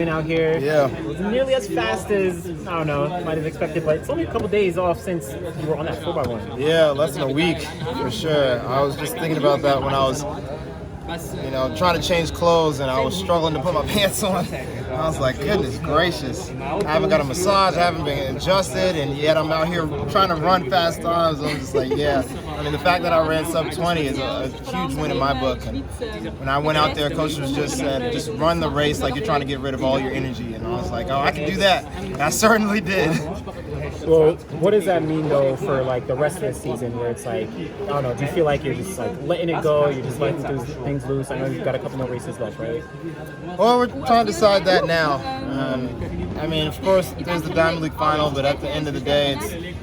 out here. Yeah. It wasn't nearly as fast as, I don't know, might have expected, but it's only a couple days off since you were on that 4x1. Yeah, less than a week, for sure. I was just thinking about that when I was, trying to change clothes and I was struggling to put my pants on. I was like, goodness gracious. I haven't got a massage, I haven't been adjusted, and yet I'm out here trying to run fast times. I'm just like, yeah. I mean, the fact that I ran sub 20 is a huge win in my book. And when I went out there, coach was just said, just run the race like you're trying to get rid of all your energy. And I was like, oh, I can do that. And I certainly did. Well, what does that mean though for like the rest of the season, where it's like, I don't know, do you feel like you're just like letting it go, you're just letting things loose? I know you've got a couple more races left, right? Well, we're trying to decide that now. I mean, of course, there's the Diamond League final, but at the end of the day,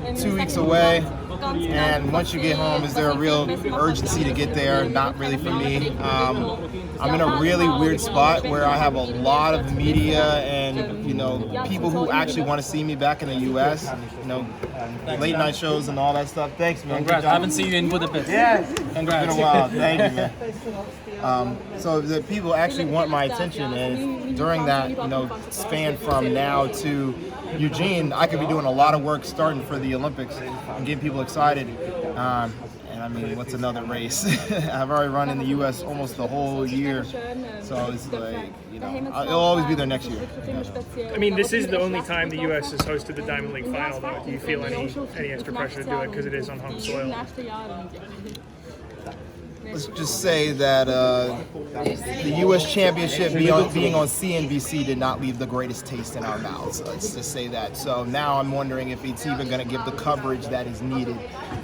it's 2 weeks away. And once you get home, is there a real urgency to get there? Not really for me. I'm in a really weird spot where I have a lot of media and people who actually want to see me back in the U.S. Late night shows and all that stuff. Thanks, man. Congrats. I haven't seen you in Budapest. Yeah, congrats. It's been a while. Thank you, man. So that people actually want my attention, and during that span from now to Eugene, I could be doing a lot of work starting for the Olympics and getting people excited. And I mean, what's another race? I've already run in the U.S. almost the whole year, so it's like, it'll always be there next year. I mean, this is the only time the U.S. has hosted the Diamond League final, though. Do you feel any extra pressure to do it because it is on home soil? Let's just say that the U.S. Championship being on CNBC did not leave the greatest taste in our mouths. Let's just say that. So now I'm wondering if it's even going to give the coverage that is needed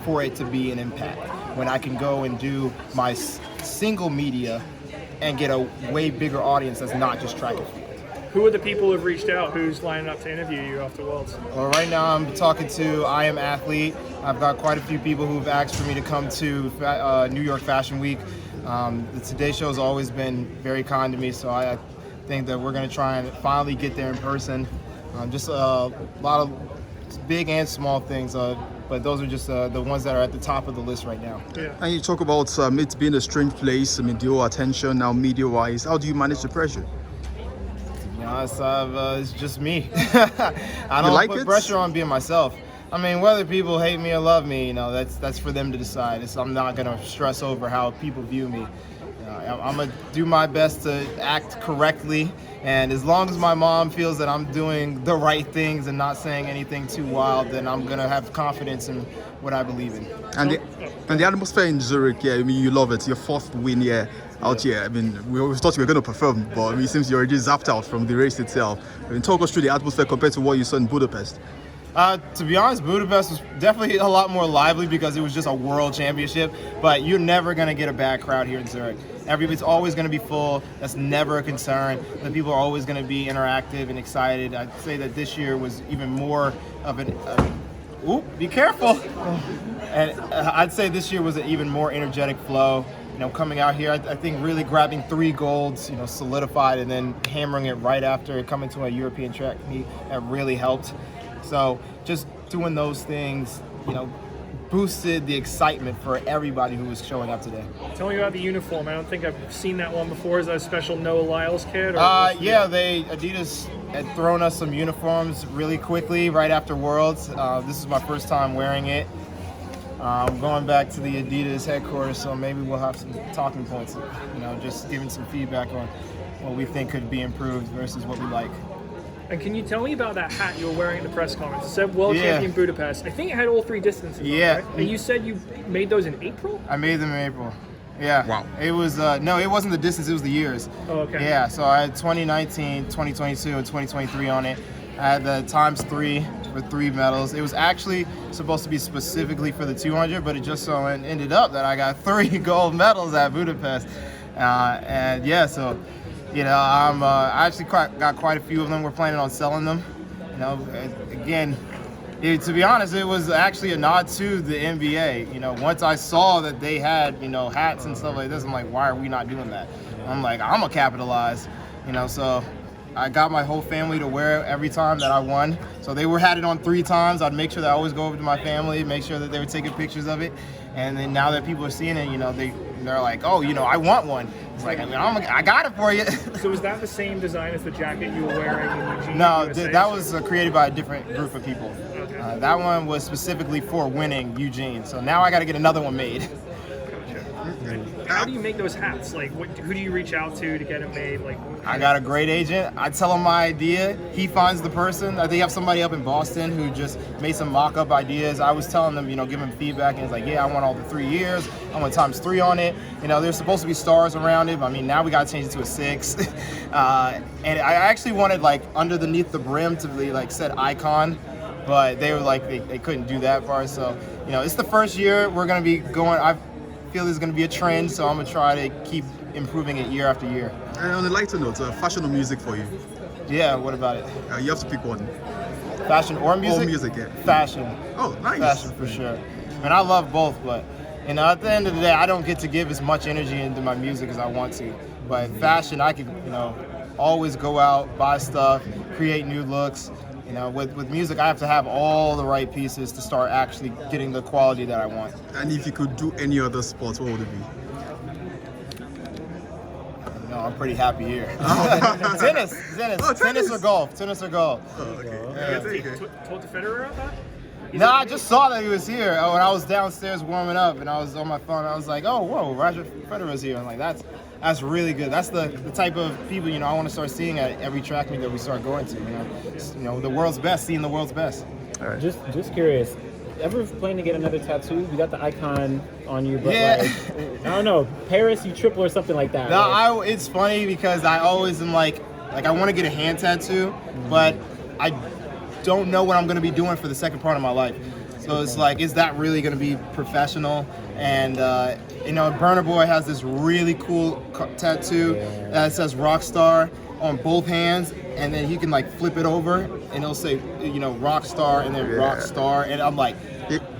for it to be an impact. When I can go and do my single media and get a way bigger audience that's not just track and field. Who are the people who've reached out? Who's lining up to interview you after Worlds? Well, right now I'm talking to I Am Athlete. I've got quite a few people who've asked for me to come to New York Fashion Week. The Today Show has always been very kind to me, so I think that we're going to try and finally get there in person. Just a lot of big and small things, but those are just the ones that are at the top of the list right now. Yeah. And you talk about it being a strange place, the whole attention now media-wise. How do you manage the pressure? It's just me. I don't put pressure on being myself. I mean, whether people hate me or love me, that's for them to decide. I'm not gonna stress over how people view me. I'm gonna do my best to act correctly, and as long as my mom feels that I'm doing the right things and not saying anything too wild, then I'm gonna have confidence in what I believe in. And the atmosphere in Zurich, I mean, you love it. Your fourth win out here. I mean, we always thought you were going to perform, but it seems you already zapped out from the race itself. I mean, talk us through the atmosphere compared to what you saw in Budapest. To be honest, Budapest was definitely a lot more lively because it was just a world championship, but you're never going to get a bad crowd here in Zurich. Everybody's always going to be full. That's never a concern. The people are always going to be interactive and excited. I'd say that this year was even more of an... be careful! And I'd say this year was an even more energetic flow. Coming out here, I think really grabbing 3 golds, solidified, and then hammering it right after coming to a European track meet, that really helped. So just doing those things, boosted the excitement for everybody who was showing up today. Tell me about the uniform. I don't think I've seen that one before. Is that a special no Lyles kit? Yeah, Adidas had thrown us some uniforms really quickly right after Worlds. This is my first time wearing it. I'm going back to the Adidas headquarters, so maybe we'll have some talking points, just giving some feedback on what we think could be improved versus what we like. And can you tell me about that hat you were wearing at the press conference? It said World Champion Budapest. I think it had all 3 distances. Yeah. Right? And you said you made those in April? I made them in April. Yeah. Wow. It was, no, it wasn't the distance, it was the years. Oh, okay. Yeah, so I had 2019, 2022, and 2023 on it. I had the ×3 for 3 medals. It was actually supposed to be specifically for the 200, but it just so ended up that I got 3 gold medals at Budapest. And yeah, so, I actually got quite a few of them. We're planning on selling them. Again, to be honest, it was actually a nod to the NBA. Once I saw that they had, hats and stuff like this, I'm like, why are we not doing that? I'm like, I'm gonna capitalize, so I got my whole family to wear it every time that I won. So they had it on 3 times. I'd make sure that I always go over to my family, make sure that they were taking pictures of it. And then now that people are seeing it, they're like, oh, I want one. It's like, I mean, I got it for you. So was that the same design as the jacket you were wearing in Eugene? No, USA? that was created by a different group of people. Okay. That one was specifically for winning Eugene. So now I got to get another one made. How do you make those hats? Like, who do you reach out to get them made? Like, I got a great agent. I tell him my idea. He finds the person. I think have somebody up in Boston who just made some mock-up ideas. I was telling them, give him feedback, and he's like, yeah, I want all the 3 years. I want ×3 on it. There's supposed to be stars around it, but I mean, now we got to change it to a 6. And I actually wanted, like, underneath the brim to be, like, said icon, but they were like, they couldn't do that part. So, it's the first year we're going to be going. I feel there's going to be a trend, so I'm going to try to keep improving it year after year. And on a lighter note, fashion or music for you? Yeah, what about it? You have to pick one. Fashion or music? Or music, yeah. Fashion. Oh, nice. Fashion for sure. I mean, I love both, but at the end of the day, I don't get to give as much energy into my music as I want to. But fashion, I can, always go out, buy stuff, create new looks. With music, I have to have all the right pieces to start actually getting the quality that I want. And if you could do any other sport, what would it be? No, I'm pretty happy here. Tennis. Oh, Tennis or golf. Tennis or golf. Oh, okay. told the Federer about that? No, I just saw that he was here. When I was downstairs warming up and I was on my phone, I was like, oh, whoa, Roger Federer's here. I'm like, that's really good. That's the type of people, I want to start seeing at every track meet that we start going to. The world's best, seeing the world's best. All right. Just curious. Ever planning to get another tattoo? You got the icon on you, but Yeah. like, I don't know, Paris, you triple or something like that. No, right? it's funny because I always am like I want to get a hand tattoo, but I don't know what I'm going to be doing for the second part of my life. So it's like, is that really going to be professional? And Burna Boy has this really cool tattoo that says Rockstar on both hands, and then he can like flip it over and it'll say Rockstar and then Rockstar, and I'm like,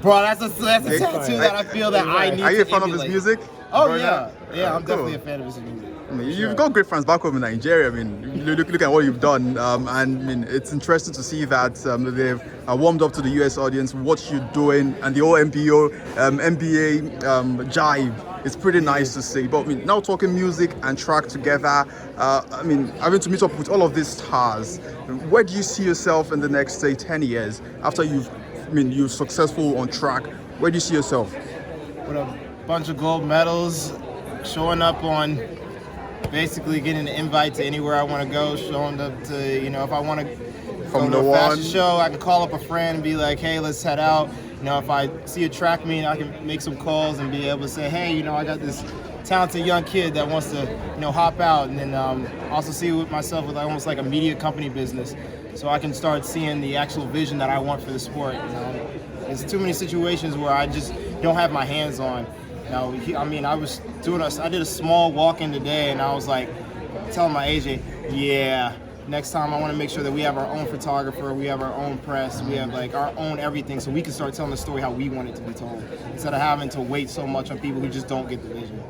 bro, that's a tattoo that I feel that I need. Are you a to fan of his emulate. music? Oh yeah, I'm cool. definitely a fan of his music. I mean, For you've sure. got great fans back home in Nigeria. I mean, look at what you've done, and I mean, it's interesting to see that they've warmed up to the US audience, what you're doing, and the whole NBA jive. It's pretty nice to see. But I mean, now talking music and track together, I mean, having to meet up with all of these stars, where do you see yourself in the next, say, 10 years after you're successful on track? Where do you see yourself? With a bunch of gold medals, showing up on, basically getting an invite to anywhere I want to go, showing up to, if I want to go to a fashion show, I can call up a friend and be like, hey, let's head out. If I see a track meet, I can make some calls and be able to say, hey, I got this talented young kid that wants to, hop out. And then also see myself with almost like a media company business, so I can start seeing the actual vision that I want for the sport. There's too many situations where I just don't have my hands on. I did a small walk-in today, and I was like, telling my agent, yeah, next time I want to make sure that we have our own photographer, we have our own press, we have like our own everything, so we can start telling the story how we want it to be told, instead of having to wait so much on people who just don't get the vision.